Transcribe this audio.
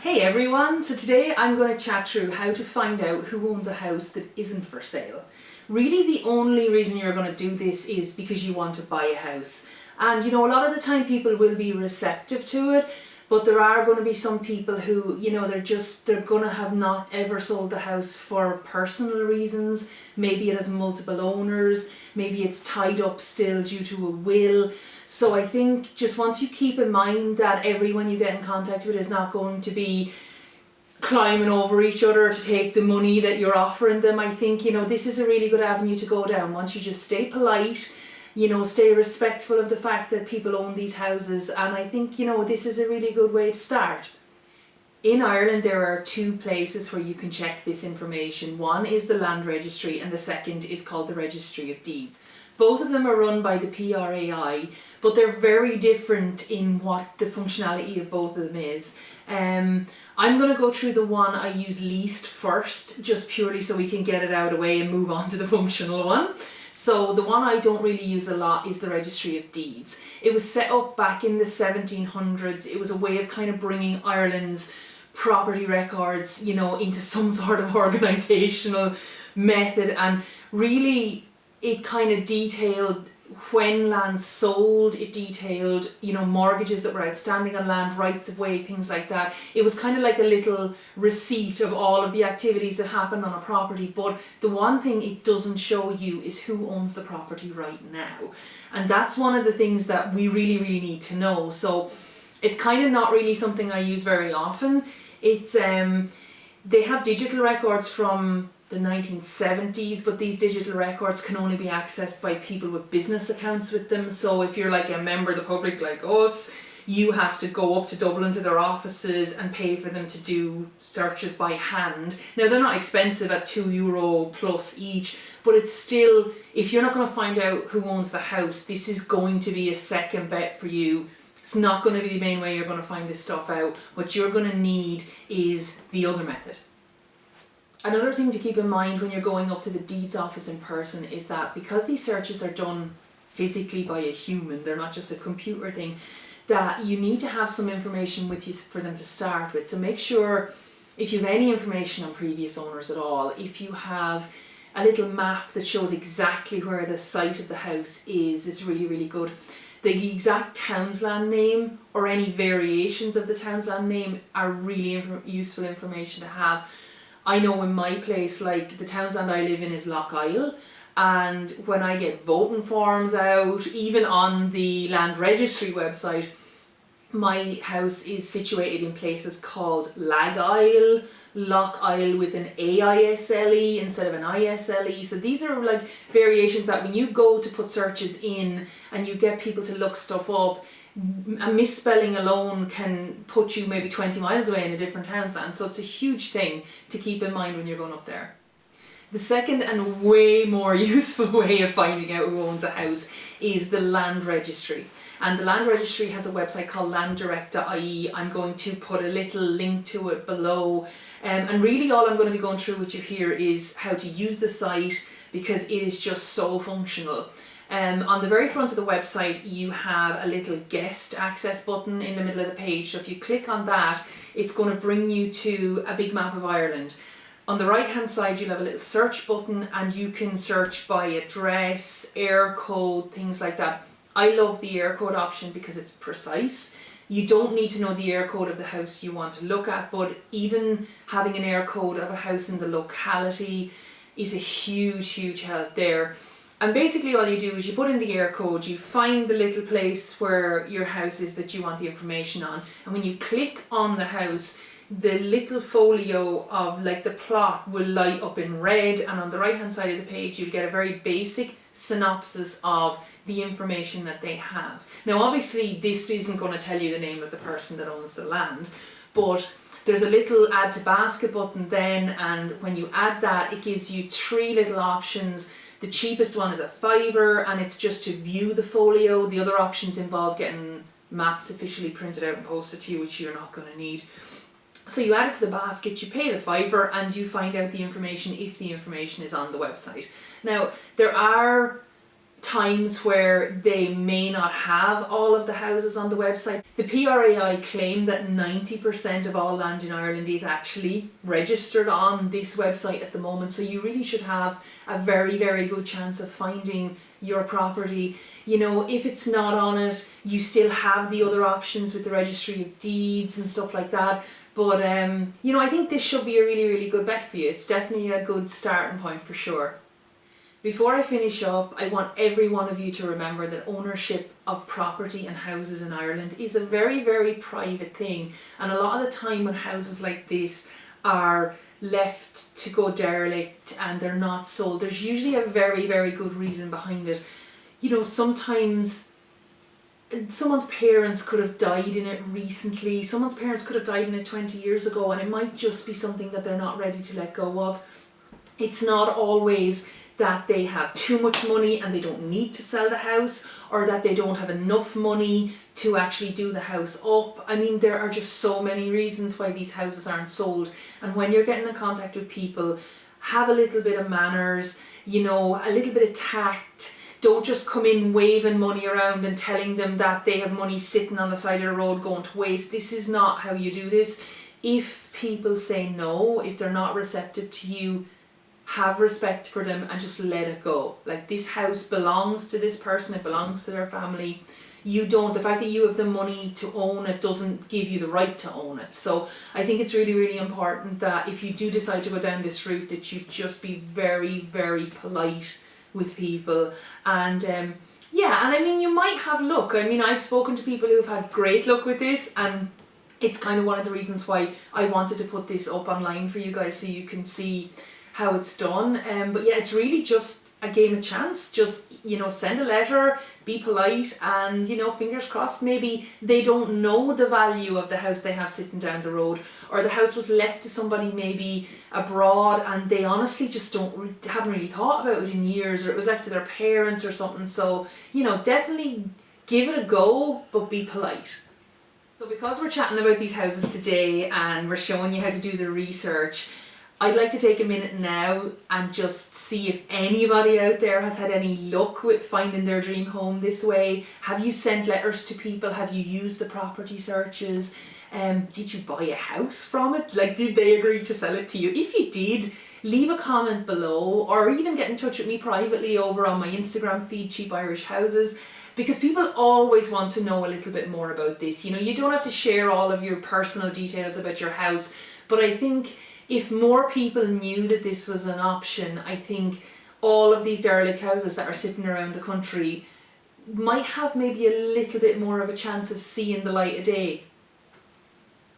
Hey everyone, so today I'm going to chat through how to find out who owns a house that isn't for sale. Really the only reason you're going to do this is because you want to buy a house. And you know, a lot of the time people will be receptive to it, but there are going to be some people who, you know, they're going to have not ever sold the house for personal reasons. Maybe it has multiple owners, maybe it's tied up still due to a will. So I think just once you keep in mind that everyone you get in contact with is not going to be climbing over each other to take the money that you're offering them, I think, you know, this is a really good avenue to go down. Once you just stay polite, you know, stay respectful of the fact that people own these houses, and I think, you know, this is a really good way to start. In Ireland there are two places where you can check this information. One is the Land Registry and the second is called the Registry of Deeds. Both of them are run by the PRAI, but they're very different in what the functionality of both of them is. I'm going to go through the one I use least first, just purely so we can get it out of the way and move on to the functional one. So the one I don't really use a lot is the Registry of Deeds. It was set up back in the 1700s. It was a way of kind of bringing Ireland's property records, you know, into some sort of organisational method, and really it kind of detailed when land sold, it detailed, you know, mortgages that were outstanding on land, rights of way, things like that. It was kind of like a little receipt of all of the activities that happen on a property, but the one thing it doesn't show you is who owns the property right now. And that's one of the things that we really need to know. So it's kind of not really something I use very often. It's they have digital records from the 1970s, but these digital records can only be accessed by people with business accounts with them. So if you're like a member of the public like us, you have to go up to Dublin to their offices and pay for them to do searches by hand. Now they're not expensive at €2 plus each, but it's still, if you're not going to find out who owns the house, this is going to be a second bet for you. It's not going to be the main way you're going to find this stuff out. What you're going to need is the other method. Another thing to keep in mind when you're going up to the deeds office in person is that because these searches are done physically by a human, they're not just a computer thing, that you need to have some information with you for them to start with. So make sure if you have any information on previous owners at all, if you have a little map that shows exactly where the site of the house is really good. The exact townsland name or any variations of the townsland name are really useful information to have. I know in my place, like the townsland I live in is Lough Isle, and when I get voting forms out, even on the Land Registry website, my house is situated in places called Lag Isle, Lough Isle with an AISLE instead of an ISLE. So these are like variations that when you go to put searches in and you get people to look stuff up, a misspelling alone can put you maybe 20 miles away in a different townsland. So it's a huge thing to keep in mind when you're going up there. The second and way more useful way of finding out who owns a house is the Land Registry. And the Land Registry has a website called landdirect.ie. I'm going to put a little link to it below. And really all I'm going to be going through with you here is how to use the site, because it is just so functional. On the very front of the website you have a little guest access button in the middle of the page. So if you click on that, it's going to bring you to a big map of Ireland. On the right hand side you'll have a little search button and you can search by address, area code, things like that. I love the area code option because it's precise. You don't need to know the area code of the house you want to look at, but even having an area code of a house in the locality is a huge help there. And basically all you do is you put in the area code, you find the little place where your house is that you want the information on, and when you click on the house, the little folio of like the plot will light up in red, and on the right hand side of the page you'll get a very basic synopsis of the information that they have. Now obviously this isn't going to tell you the name of the person that owns the land, but there's a little add to basket button then, and when you add that it gives you 3 little options. The cheapest one is a £5 and it's just to view the folio. The other options involve getting maps officially printed out and posted to you, which you're not going to need. So you add it to the basket, you pay the £5 and you find out the information if the information is on the website. Now there are times where they may not have all of the houses on the website. The PRAI claim that 90% of all land in Ireland is actually registered on this website at the moment, so you really should have a very, very good chance of finding your property. You know, if it's not on it, you still have the other options with the Registry of Deeds and stuff like that. But you know, I think this should be a really, really good bet for you. It's definitely a good starting point for sure. Before I finish up, I want every one of you to remember that ownership of property and houses in Ireland is a very, very private thing. And a lot of the time when houses like this are left to go derelict and they're not sold, there's usually a very, very good reason behind it. You know, sometimes someone's parents could have died in it recently, someone's parents could have died in it 20 years ago, and it might just be something that they're not ready to let go of. It's not always that they have too much money and they don't need to sell the house, or that they don't have enough money to actually do the house up. I mean, there are just so many reasons why these houses aren't sold. And when you're getting in contact with people, have a little bit of manners, you know, a little bit of tact. Don't just come in waving money around and telling them that they have money sitting on the side of the road going to waste. This is not how you do this. If people say no, if they're not receptive to you, have respect for them and just let it go. Like, this house belongs to this person, it belongs to their family. You don't, the fact that you have the money to own it doesn't give you the right to own it. So I think it's really, really important that if you do decide to go down this route, that you just be very, very polite with people. And yeah, and I mean, you might have luck. I mean, I've spoken to people who've had great luck with this, and it's kind of one of the reasons why I wanted to put this up online for you guys so you can see how it's done. But yeah, it's really just a game of chance. Just, you know, send a letter, be polite, and, you know, fingers crossed, maybe they don't know the value of the house they have sitting down the road, or the house was left to somebody maybe abroad and they honestly just haven't really thought about it in years, or it was left to their parents or something. So, you know, definitely give it a go, but be polite. So because we're chatting about these houses today and we're showing you how to do the research, I'd like to take a minute now and just see if anybody out there has had any luck with finding their dream home this way. Have you sent letters to people? Have you used the property searches? Did you buy a house from it? Like, did they agree to sell it to you? If you did, leave a comment below, or even get in touch with me privately over on my Instagram feed, Cheap Irish Houses, because people always want to know a little bit more about this. You know, you don't have to share all of your personal details about your house, but I think if more people knew that this was an option, I think all of these derelict houses that are sitting around the country might have maybe a little bit more of a chance of seeing the light of day.